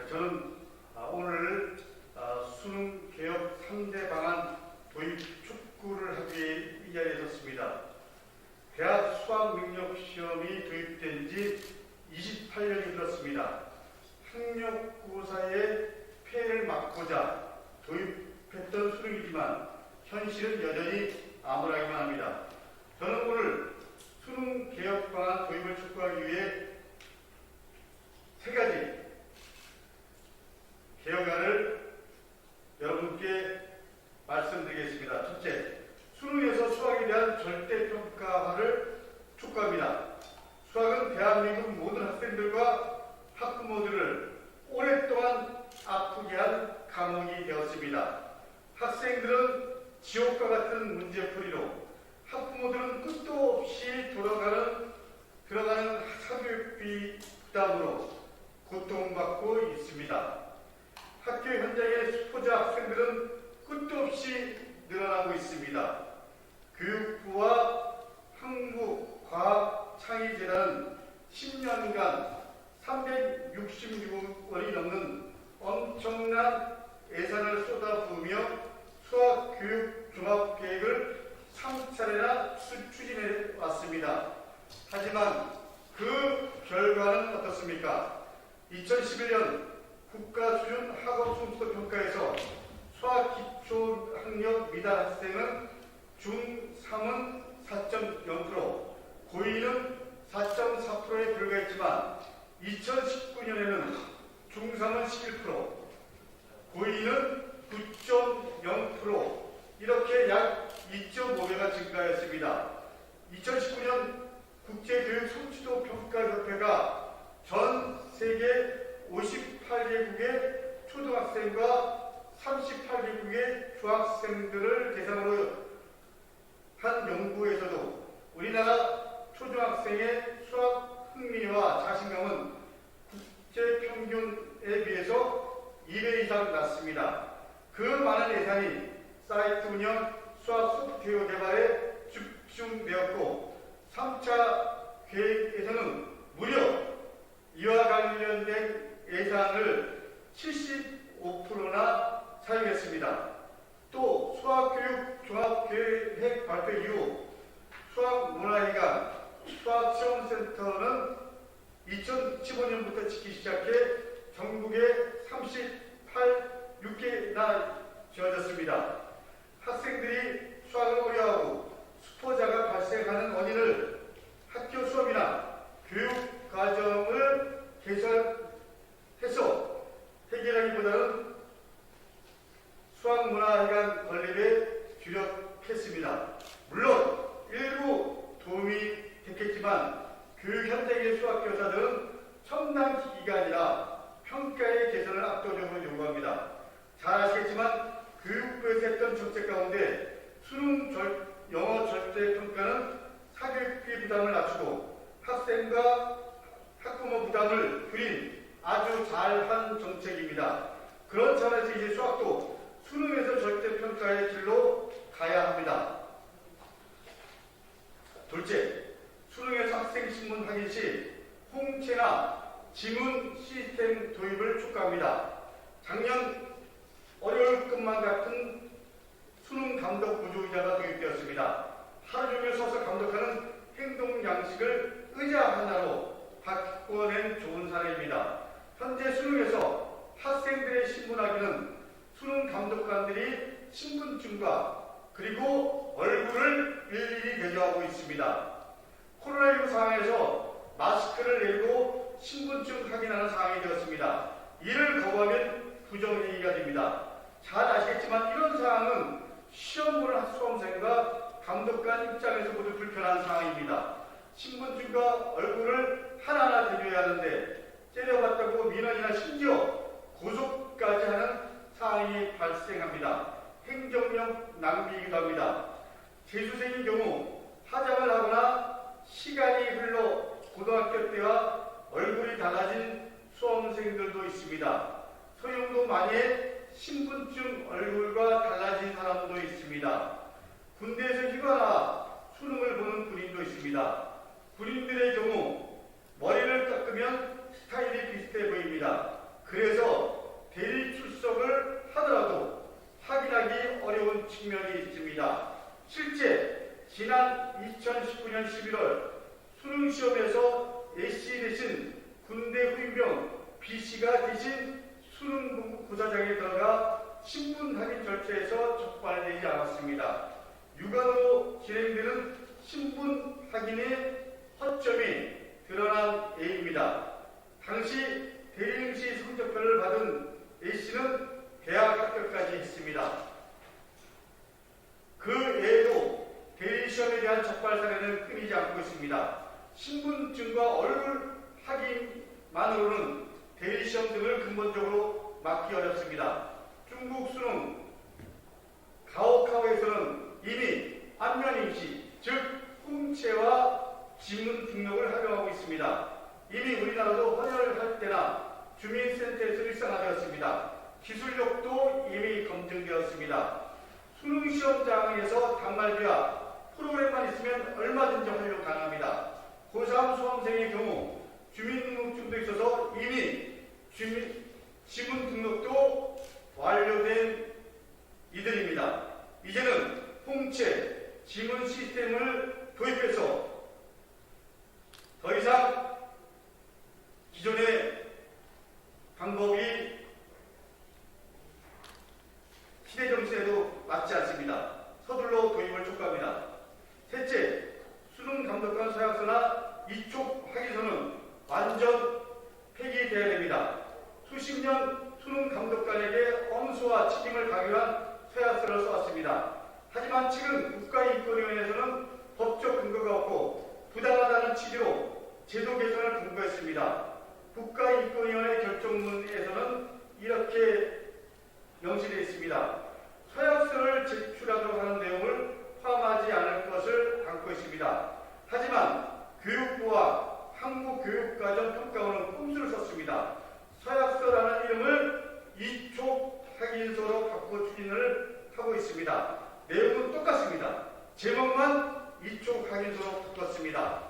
저는 오늘 수능 개혁 3대 방안 도입 촉구를 하기 위해 이 자리에 섰습니다. 대학 수학 능력 시험이 도입된 지 28년이 흘렀습니다. 학력고사의 폐해를 막고자 도입했던 수능이지만 현실은 여전히 암울하기만 합니다. 저는 오늘 수능 개혁 방안 도입을 촉구하기 위해 세 가지 개혁안을 여러분께 말씀드리겠습니다. 첫째, 수능에서 수학에 대한 절대평가화를 촉구합니다. 수학은 대한민국 모든 학생들과 학부모들을 오랫동안 아프게 한 과목이 되었습니다. 학생들은 지옥과 같은 문제풀이로, 학부모들은 끝도 없이 들어가는 사교육비 부담으로 고통받고 있습니다. 학교 현장의 수포자 학생들은 끝도 없이 늘어나고 있습니다. 교육부와 한국과학창의재단은 10년간 366억 원이 넘는 엄청난 예산을 쏟아부으며 수학교육 종합계획을 3차례나 추진해 왔습니다. 하지만 그 결과는 어떻습니까? 2011년 국가수준 학업성취도평가에서 수학기초학력 미달 학생은 중3은 4.0%, 고2는 4.4%에 불과했지만 2019년에는 중3은 11%, 고2는 9.0%, 이렇게 약 2.5배가 증가했습니다. 2019년 국제교육성취도평가협회가 전 세계 58개국의 초등학생과 38개국의 중학생들을 대상으로 한 연구에서도 우리나라 초등학생의 수학 흥미와 자신감은 국제평균에 비해서 2배 이상 낮습니다. 그 많은 예산이 사이트 운영, 수학 소프트웨어 개발에 집중되었고 3차 계획에서는 무려 이와 관련된 예산을 75%나 사용했습니다. 또 수학교육 종합계획 발표 이후 수학문화회관, 수학시험센터는 2015년부터 짓기 시작해 전국에 38개나 지어졌습니다. 학생들이 수학을 어려워하고 수포자가 발생하는 원인을 학교 수업이나 교육 과정을 개선해서 해결하기보다는 수학문화회관 건립에 주력했습니다. 물론 일부 도움이 됐겠지만 교육 현장의 수학교사들은 첨단 기기가 아니라 평가의 개선을 압도적으로 요구합니다. 잘 아시겠지만 교육부에서 했던 정책 가운데 수능 영어 절대평가는 사교육비 부담을 낮추고 학생과 학부모 부담을 줄인 아주 잘한 정책입니다. 그런 차원에서 이제 수학도 수능에서 절대평가의 길로 가야 합니다. 둘째, 수능에서 학생 신문 확인 시 홍채나 지문 시스템 도입을 촉구합니다. 작년 어려울 것만 같은 수능 감독 보조의자가 도입되었습니다. 하루 종일 서서 감독하는 행동 양식을 의자 하나로 바꿔낸 좋은 사례입니다. 현재 수능에서 학생들의 신분 확인은 수능 감독관들이 신분증과 그리고 얼굴을 일일이 대조하고 있습니다. 코로나19 상황에서 마스크를 내리고 신분증 확인하는 상황이 되었습니다. 이를 거부하면 부정행위가 됩니다. 잘 아시겠지만 이런 상황은 시험 보는 수험생과 감독관 입장에서 모두 불편한 상황입니다. 신분증과 얼굴을 하나하나 대조해야 하는데 째려봤다고 민원이나 심지어 고소까지 하는 상황이 발생합니다. 행정력 낭비이기도 합니다. 재수생인 경우 하장을 하거나 시간이 흘러 고등학교 때와 얼굴이 달라진 수험생들도 있습니다. 소형도 많이 신분증 얼굴과 달라진 사람도 있습니다. 군대에서 휴가나 수능을 보는 군인도 있습니다. 군인들의 경우 머리를 깎으면 스타일이 비슷해 보입니다. 그 그래서 대리 출석을 하더라도 확인하기 어려운 측면이 있습니다. 실제 지난 2019년 11월 수능시험에서 A씨 대신 군대 후임병 B씨가 대신 수능 고사장에 들어가 신분 확인 절차에서 적발되지 않았습니다. 육안으로 진행되는 신분 확인의 허점이 드러난 A입니다. 당시 대리응시 성적표를 받은 A씨는 대학 합격까지 했습니다. 그 외에도 대리시험에 대한 적발 사례는 끊이지 않고 있습니다. 신분증과 얼굴 확인만으로는 대리시험 등을 근본적으로 막기 어렵습니다. 중국 수능 가오카오에서는 이미 안면인식, 즉 홍채와 지문 등록을 활용하고 있습니다. 이미 우리나라도 헌혈할 때나 주민센터에서 일상화되었습니다. 기술력도 이미 검증되었습니다. 수능시험장에서 단말기와 프로그램만 있으면 얼마든지 활용 가능합니다. 고3 수험생의 경우 주민등록증도 있어서 이미 지문 등록도 완료된 이들입니다. 이제는 홍채 지문 시스템을 도입해서 더 이상 기존의 방법이 시대 정신에도 맞지 않습니다. 서둘러 도입을 촉구합니다. 셋째, 수능 감독관 서약서나 이촉 확인서는 완전 폐기돼야 됩니다. 수십 년 수능 감독관에게 엄수와 책임을 강요한 서약서를 써왔습니다. 하지만 최근 국가인권위원회에서는 법적 근거가 없고 부당하다는 취지로 제도 개선을 권고했습니다. 국가인권위원회 결정문에서는 이렇게 명시되어 있습니다. 서약서를 제출하도록 하는 내용을 포함하지 않을 것을 담고 있습니다. 하지만 교육부와 한국교육과정평가원은 꼼수를 썼습니다. 서약서라는 이름을 이촉 확인서로 바꿔 추진을 하고 있습니다. 내용은 똑같습니다. 제목만 이촉 확인서로 바꿨습니다.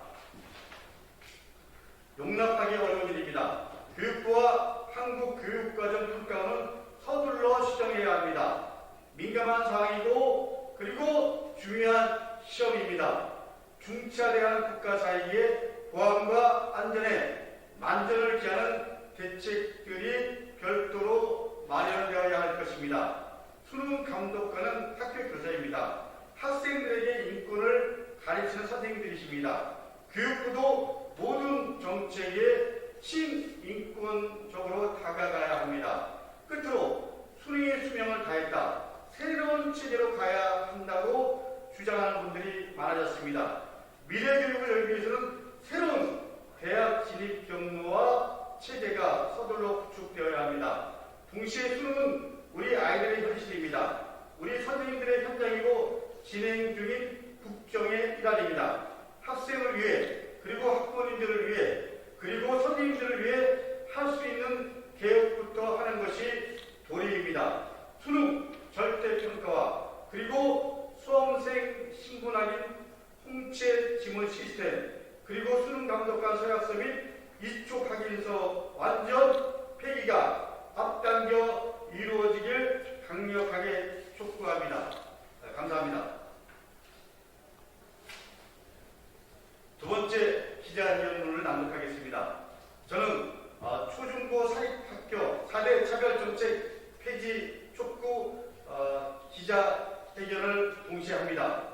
용납하기 어려운 일입니다. 교육부와 한국교육과정평가원은 서둘러 시정해야 합니다. 민감한 사항이고 그리고 중요한 시험입니다. 중차대한 국가 사이에 보안과 안전에 만전을 기하는 대책들이 별도로 마련되어야 할 것입니다. 수능 감독관은 학교 교사입니다. 학생들에게 인권을 가르치는 선생님들이십니다. 교육부도 모든 정책에 친인권적으로 다가가야 합니다. 끝으로 수능의 수명을 다했다. 새로운 체계로 가야 한다고 주장하는 분들이 많아졌습니다. 미래교육을 열기 위해서는 새로운 대학 진입 경로와 체계가 서둘러 구축되어야 합니다. 동시에 수능은 우리 아이들의 현실입니다. 우리 선생님들의 현장이고 진행 중인 국정의 일환입니다. 학생을 위해 그리고 학부모님들을 위해 그리고 선생님들을 위해 할 수 있는 개혁부터 하는 것이 도리입니다. 수능 절대평가와 그리고 수험생 신분 확인 홍채 지문 시스템 그리고 수능 감독관 서약서 및 이촉 확인서 완전 폐기가 앞당겨 이루어지길 강력하게 촉구합니다. 감사합니다. 두 번째 기자회견문을 낭독하겠습니다. 저는 초중고 사립학교 4대 차별정책 폐지 촉구 기자회견을 동시에 합니다.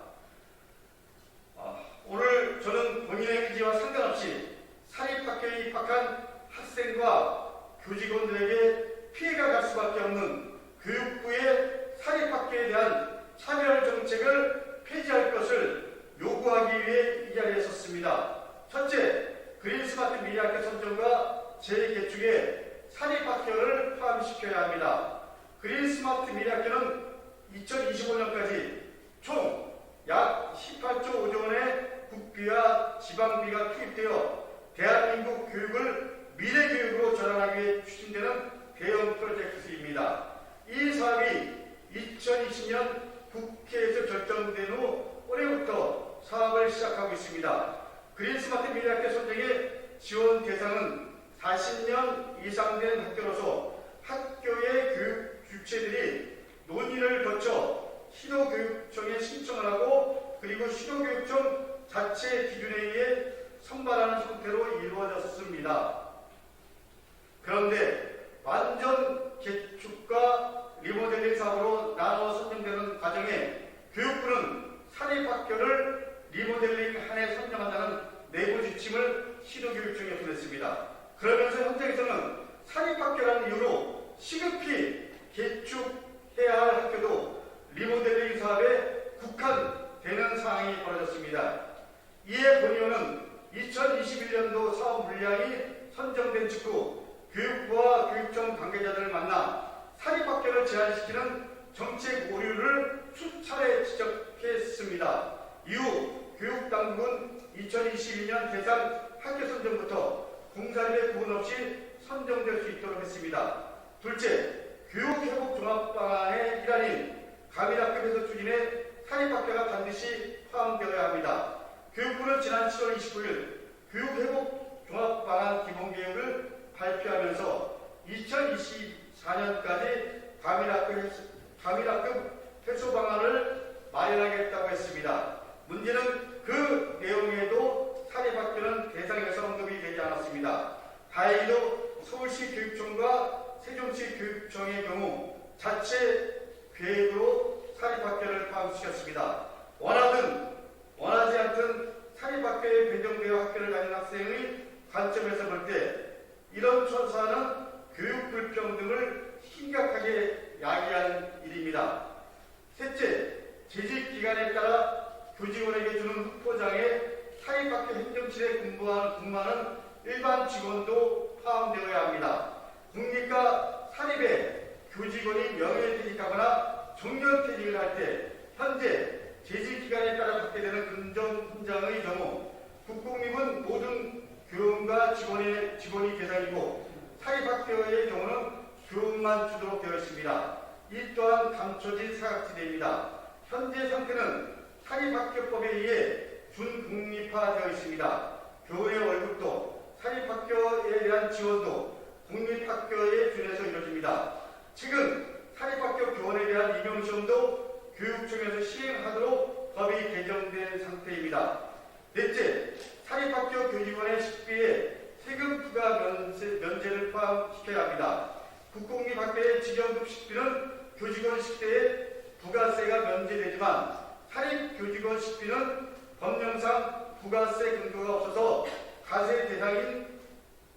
오늘 저는 본인의 의지와 상관없이 사립학교에 입학한 학생과 교직원들에게 피해가 갈 수밖에 없는 교육부의 사립학교에 대한 차별정책을 폐지할 것을 요구하기 위해 이 자리에 섰습니다. 첫째, 그린스마트 미래학교 선정과 재개축에 사립학교를 포함시켜야 합니다. 그린스마트 미래학교는 2025년까지 총 약 18조 5조 원의 국비와 지방비가 투입되어 대한민국 교육을 미래교육으로 전환하기 위해 추진되는 대형 프로젝트입니다. 이 사업이 2020년 국회에서 결정된 후 올해부터 사업을 시작하고 있습니다. 그린스마트 미래학교 선정의 지원 대상은 40년 이상 된 학교로서 학교의 교육 주체들이 논의를 거쳐 시도교육청에 신청을 하고 그리고 시도교육청 자체 기준에 의해 선발하는 형태로 이루어졌습니다. 그런데 완전 개축과 리모델링 사업으로 나누어 선정되는 과정에 교육부는 사립학교를 리모델링한해 선정한다는 내부 지침을 시도교육청에 보냈습니다. 그러면서 현장에서는 사립학교라는 이유로 시급히 개축해야 할 학교도 리모델링 사업에 국한되는 상황이 벌어졌습니다. 이에 본의원은 2021년도 사업 물량이 선정된 직후 교육부와 교육청 관계자들을 만나 사립학교를 제한시키는 정책 오류를 수차례 지적했습니다. 이후 교육당국은 2022년 대상 학교 선정부터 공사립의 구분 없이 선정될 수 있도록 했습니다. 둘째, 교육회복 종합방안의 일환인 가밀학급에서 추진해 사립학교가 반드시 포함되어야 합니다. 교육부는 지난 7월 29일 교육회복 종합방안 기본계획을 발표하면서 2024년까지 가밀학급 해소 방안을 마련하겠다고 했습니다. 문제는 그 내용에도 사립학교는 대상에서 언급이 되지 않았습니다. 다행히도 서울시 교육청과 세종시 교육청의 경우 자체 계획으로 사립학교를 포함시켰습니다. 원하든 원하지 않든 사립학교에 배정되어 학교를 다니는 학생의 관점에서 볼 때 이런 처사는 교육 불평등을 심각하게 야기하는 일입니다. 셋째, 재직 기간에 따라 교직원에게 주는 흑포장에 사립학교 행정실에 근무하는 일반 직원도 포함되어야 합니다. 공립과 사립에 교직원이 명예퇴직하거나 정년퇴직을 할 때 현재 재직기간에 따라 받게 되는 근정훈장의 경우 국공립은 모든 교원과 직원이 대상이고 사립학교의 경우는 교원만 주도록 되어 있습니다. 이 또한 감춰진 사각지대입니다. 현재 상태는 사립학교법에 의해 준공립화되어 있습니다. 교원의 월급도 사립학교에 대한 지원도 공립학교에 준해서 이루어집니다. 최근 사립학교 교원에 대한 임용시험도 교육청에서 시행하도록 법이 개정된 상태입니다. 넷째, 사립학교 교직원의 식비에 세금 부과 면제를 포함시켜야 합니다. 국공립학교의 직영급 식비는 교직원 식대에 부가세가 면제되지만 사립교직원 식비는 법령상 부가세 근거가 없어서 과세 대상인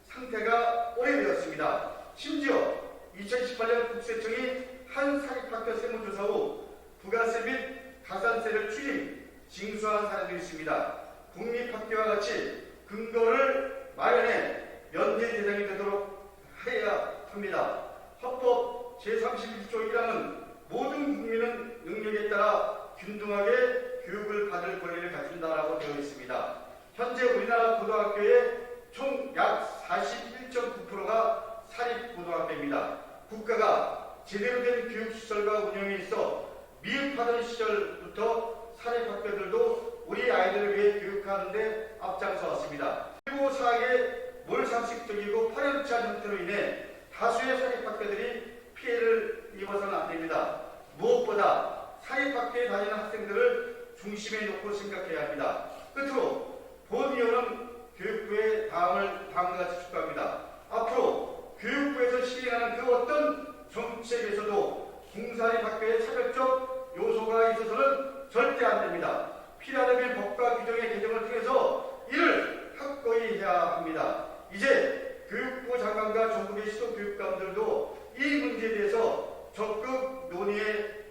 상태가 오래되었습니다. 심지어 2018년 국세청이 한 사립학교 세무조사 후 부가세 및 가산세를 추징, 징수한 사례도 있습니다. 공립학교와 같이 근거를 마련해 면제 대상이 되도록 해야 합니다. 헌법 제31조 1항은 모든 국민은 능력에 따라 균등하게 교육을 받을 권리를 갖춘다라고 되어 있습니다. 현재 우리나라 고등학교의 총 약 41.9%가 사립고등학교입니다. 국가가 제대로 된 교육시설과 운영에 있어 미흡하던 시절부터 사립학교들도 우리 아이들을 위해 교육하는 데 앞장서 왔습니다. 그리고 사학의 몰상식적이고 파렴치한 형태로 인해 다수의 사립학교들이 피해를 입어서는 안 됩니다. 무엇보다 사립학교에 다니는 학생들을 중심에 놓고 생각해야 합니다. 끝으로 본위원은 교육부에 다음과 같이 축구합니다. 앞으로 교육부에서 시행하는 그 어떤 정책에서도 공사립학교의 차별적 요소가 있어서는 절대 안 됩니다. 필요하다면 법과 규정의 개정을 통해서 이를 확고히 해야 합니다. 이제 교육부 장관과 전국의 시도교육감들도 이 문제에 대해서 적극 논의에